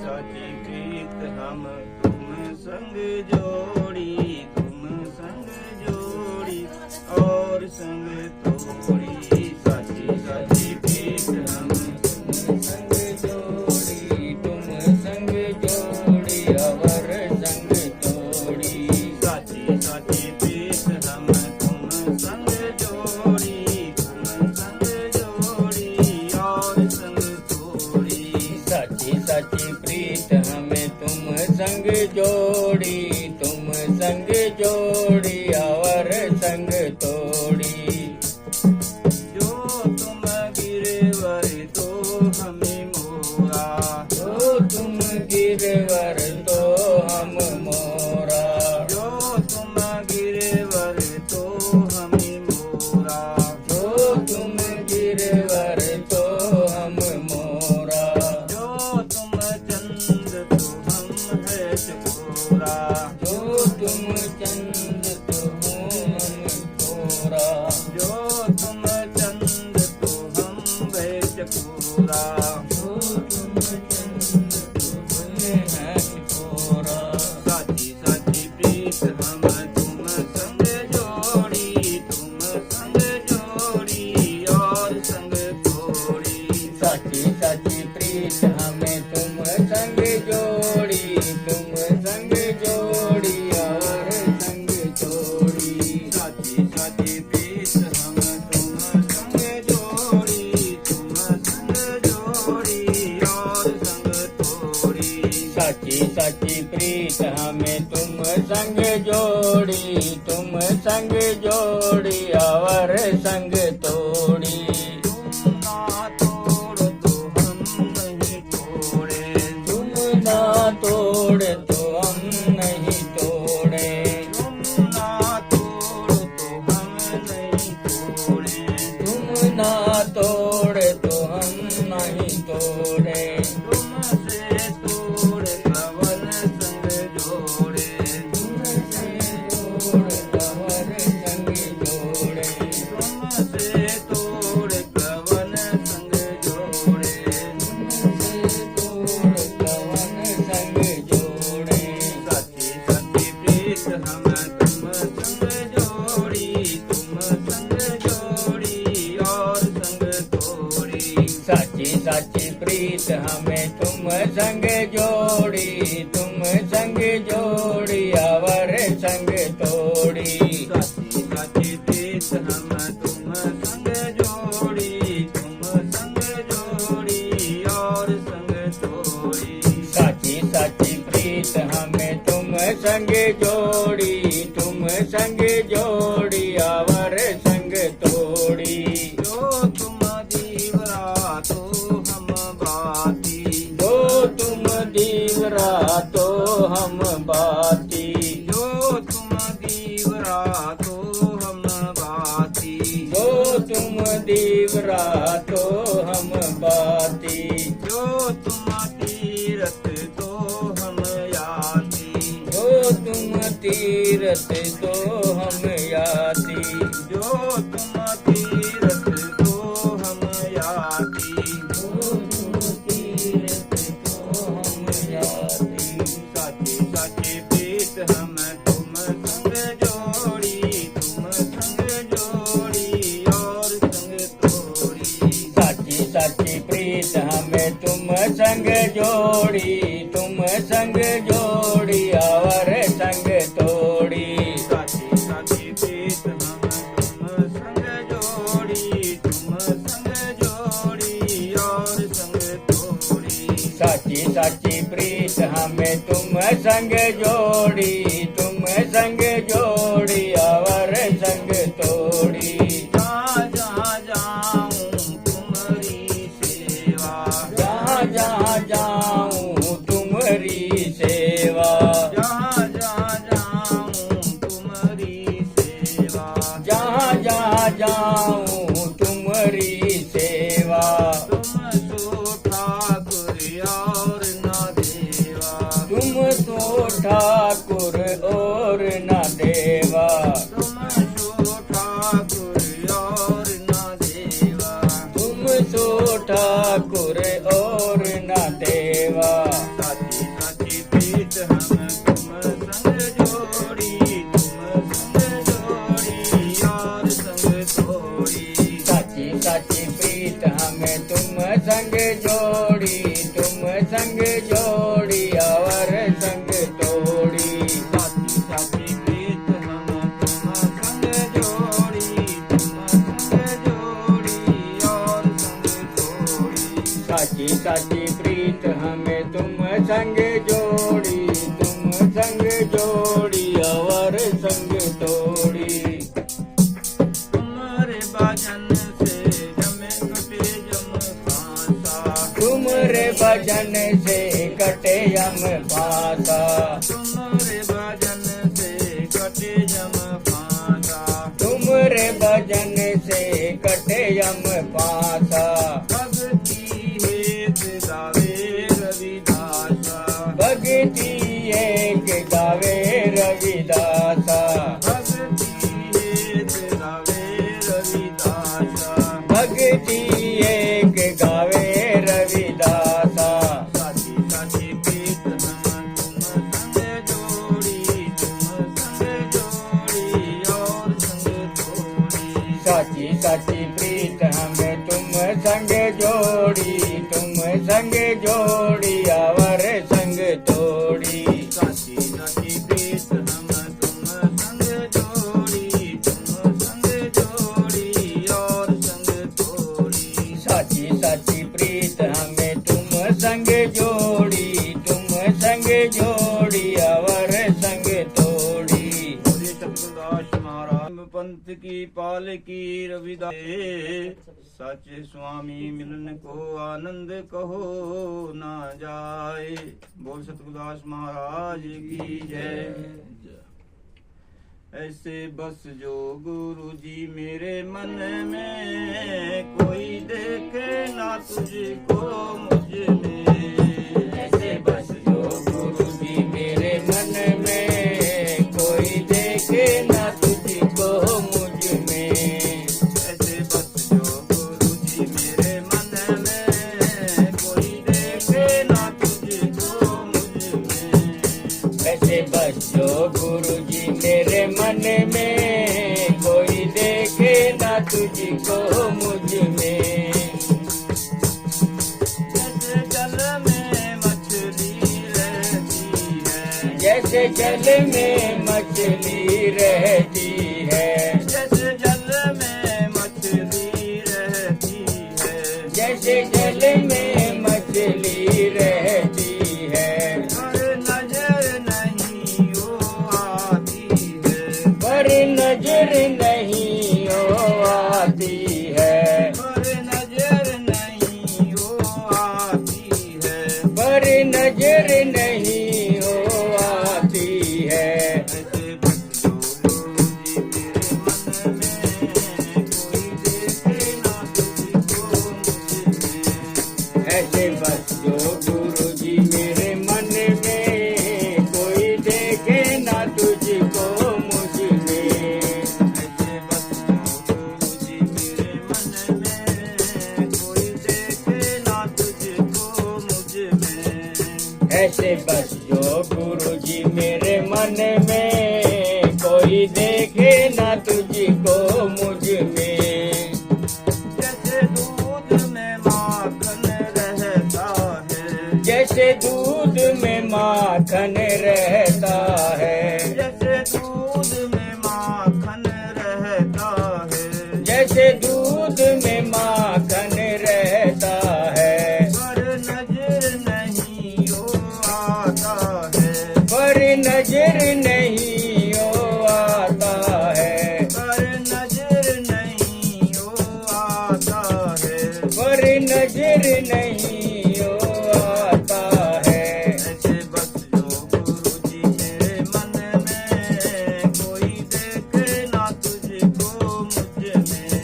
साची प्रीत हम तुम संग जोड़ी, तुम संग जोड़ी और संग तोड़ी। साची साची प्रीत हम तुम संग जोड़ी, तुम संग जोड़ी और संग तोड़ी। साची साची प्रीत हम तुम संग जोड़ी, तुम संग जोड़ी और संग तोड़ी। साची साची प्रीत हमें तुम संग जोड़ी, तुम संग जोड़ी और संग तोड़ी। जो तुम गिरवर तो हमें मोरा, जो तुम गिरवर तो हम मोरा। जो तुम गिरवर तो हमें मोरा, जो तुम गिरवर तो हम मोरा। जो तुम चंद तो हम है चकोरा, जो तुम चंद तो हम चकोरा। जो तुम चंद तो हम है चकोरा, जो तुम चंद तो हम है चकोरा। साची साची प्रीत हम तुम संग जोड़ी, तुम संग जोड़ी और संग तोड़ी। साची साची प्रीत हमें तुम संग जोड़ी, तुम संग जोड़ी और संग तोड़ी। साची साची प्रीत हम तुम संग जोड़ी, तुम संग जोड़ी और संग तोड़ी। साची साची प्रीत हमें तुम संग जोड़ी, तुम संग जोड़ी और संग तोड़ी। तुम ना तोड़ तो हम नहीं तोड़े, तुम ना तोड़ तो हम नहीं तोड़े। तुम ना तोड़ तो हम नहीं तोड़े, तुम ना तोड़ तो हम नहीं तोड़े। तुमसे तोड़ कवन संग जोड़े, तुमसे तोड़ कवन संग जोड़े। तुमसे तोड़ कवन संग जोड़े, तुमसे तोड़ कवन संग जोड़े। साची साची प्रीत हम तुम संग जोड़ी, तुम संग जोड़ी और संग तोड़ी। साची साची प्रीत हमें तुम संग जोड़ी, तुम संग जोड़ी और संग तोड़ी। साची साची प्रीत हम तुम संग जोड़ी, तुम संग जोड़ी और संग तोड़ी। साची साची प्रीत हमें तुम संग जोड़ी, तुम संग जोड़ी और संग तोड़ी। जो तुम दीवरा तो हम बाती, जो तुम दीवरा तो हम बाती। जो तुम दीवरा तो हम बाती, जो तुम दीवरा तो हम बाती। जो तुम तीरथ तो हम याती, जो तुम तीरथ तो हम याती। जो तुम तीरथ तो हम याती, जो तुम तीरथ तो हम याती। साची साची प्रीत हम तुम संग जोड़ी, तुम संग जोड़ी और संग तोड़ी। साची साची प्रीत हमें तुम संग जोड़ी, तुम संग जोड़ी और संग तोड़ी। साची साची प्रीत हम तुम संग जोड़ी, तुम संग जोड़ी और संग तोड़ी। साची साची प्रीत हमें तुम संग जोड़ी, तुम संग जोड़ी और संग तोड़ी। जहाँ जहाँ जाऊँ तुम्हारी सेवा, जहाँ जहाँ जाऊँ तुम्हारी सेवा। जहाँ जहाँ जाऊँ तुम्हारी सेवा, जहाँ जहाँ जाऊँ तुम्हारी सेवा। तुम सो ठाकुर और न देवा, तुम सो ठाकुर और न देवा। तुम सो ठाकुर और न देवा, तुम सो ठाकुर और न देवा। संग जोड़ी और संग तोड़ी। साची साची प्रीत हम तुम संग जोड़ी, तुम संग जोड़ी और संग तोड़ी। साची साची प्रीत हमें तुम संग जोड़ी, तुम संग जोड़ी और संग तोड़ी। तुम्हारे भजन से जमे कटे जम फांसा, तुम्हारे भजन से कटे यम फांसा। तुम्हारे भजन से कटे जम फांसा। तुम्हारे भजन से कटे यम फांसा। भक्ति हेत गावे रविदासा, भक्ति एक गावे रविदासा। भक्ति हेत गावे रविदासा। भक्ति एक गावे रविदासा। साची साची प्रीत हम तुम संग जोड़ी, तुम संग जोड़ी और संग तोड़ी। साची साची प्रीत हमें तुम संग जोड़ी, तुम संग जोड़ी और संग तोड़ी। साची साची प्रीत हम तुम संग जोड़ी, तुम संग जोड़ी और संग तोड़ी। साची साची प्रीत हमें तुम संग जोड़ी, तुम संग जोड़ी और संग तोड़ी। बोले सतगुरुदास महाराज पंथ की पालकी रविदास, साचे स्वामी मिलन को आनंद कहो ना जाए। बोल सतगुरुदास महाराज की जय। ऐसे बस जो गुरु जी मेरे मन में, कोई देखे ना तुझको मुझ में। ऐसे बस जो गुरु जी मेरे मन में, कोई देखे ना तुझको मुझ में। ऐसे बस जो गुरु जी मेरे मन में, कोई देखे ना तुझको मुझ में। ऐसे बस जो गुरु जी मेरे मन में, कोई देखे ना तुझको मुझ में। जैसे जल में मछली रहती है, जैसे जल में मछली रहती है। जैसे जल में मछली रहती है। जैसे जल में मछली रहती है। पर नजर नहीं वो आती है, पर नजर नहीं ओ आती है। पर नजर नहीं वो आती है। पर नजर नहीं ओ आती है। ऐसे बस जो गुरु जी मेरे मन में, कोई देखे ना तुझको मुझ में। ऐसे बस जो गुरु जी मेरे मन में, कोई देखे ना तुझको मुझ में। ऐसे बस जो गुरु जी मेरे मन में, कोई देखे ना तुझको मुझ में। ऐसे बस जो गुरु जी मेरे मन में, कोई देखे ना तुझको मुझ में। जैसे दूध में माखन रहता है, जैसे दूध में माखन रहता है। जैसे दूध में माखन रहता है। जैसे दूध में माखन रहता है। पर नजर नहीं वो आता है, पर नजर नहीं ओ आता है। पर नजर नहीं वो आता है। पर नजर नहीं ओ आता है। ऐसे बस जो गुरु जी मेरे मन में, कोई देखे ना तुझको मुझ में।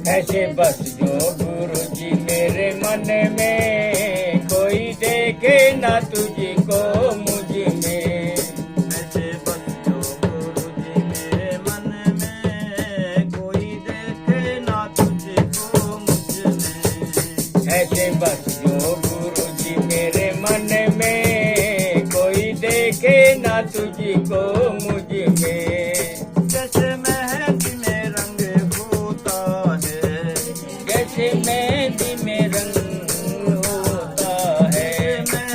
ऐसे बस जो गुरु जी मेरे मन में, कोई देखे ना तुझको मुझ में। ऐसे बस जो गुरु जी मेरे मन में, कोई देखे ना तुझको मुझ में। ऐसे बस जो गुरु जी मेरे मन में, कोई देखे ना तुझको मुझ में। जैसे मेहंदी में रंग होता है, जैसे मेहंदी में रंग होता है। जैसे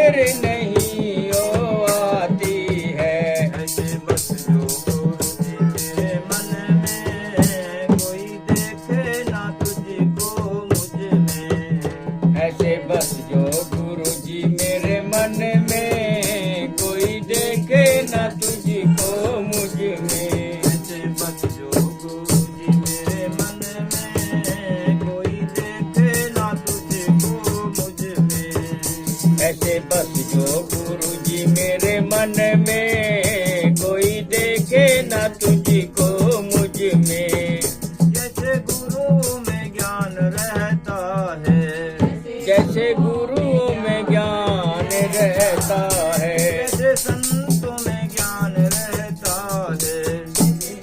नजर नहीं ओ आती है। ऐसे बस जो गुरु जी मेरे मन में, कोई देखे ना तुझको मुझ में। ऐसे बस जो गुरु जी मेरे मन में, कोई देखे ना तुझको मुझ में। ऐसे बस जो गुरु जी मेरे मन में, कोई देखे ना तुझको मुझ में। ऐसे बस जो गुरु जी मेरे मन में, कोई देखे ना तुझको मुझ में। जैसे गुरु में ज्ञान रहता है, जैसे गुरु में ज्ञान रहता है, जैसे संतों में ज्ञान रहता है।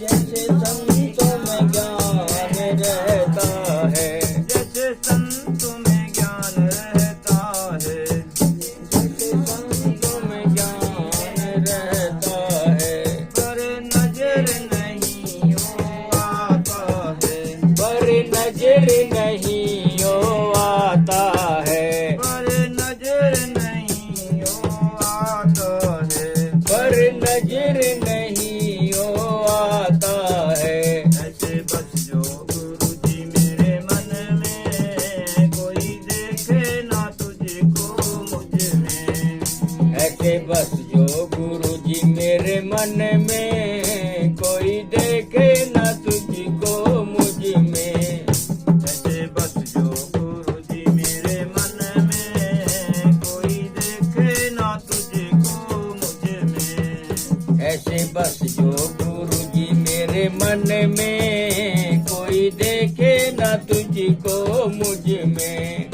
जैसे संतों में ज्ञान रहता है, जैसे संतों में ज्ञान रहता है। जैसे संतों में ज्ञान रहता है। पर नजर नहीं हो आता है, पर नजर नहीं ओ आता है। पर नजर नहीं हो आता है। पर नजर नहीं ओ आता है। ऐसे बस जो गुरु जी मेरे मन में, कोई देखे ना तुझको मुझ में। ऐसे बस जो गुरु जी मेरे मन में, कोई देखे ना तुझको मुझ में। ऐसे बस जो गुरु जी मेरे मन में, कोई देखे ना तुझको मुझ में। ऐसे बस जो गुरु जी मेरे मन में, कोई देखे ना तुझको मुझ में।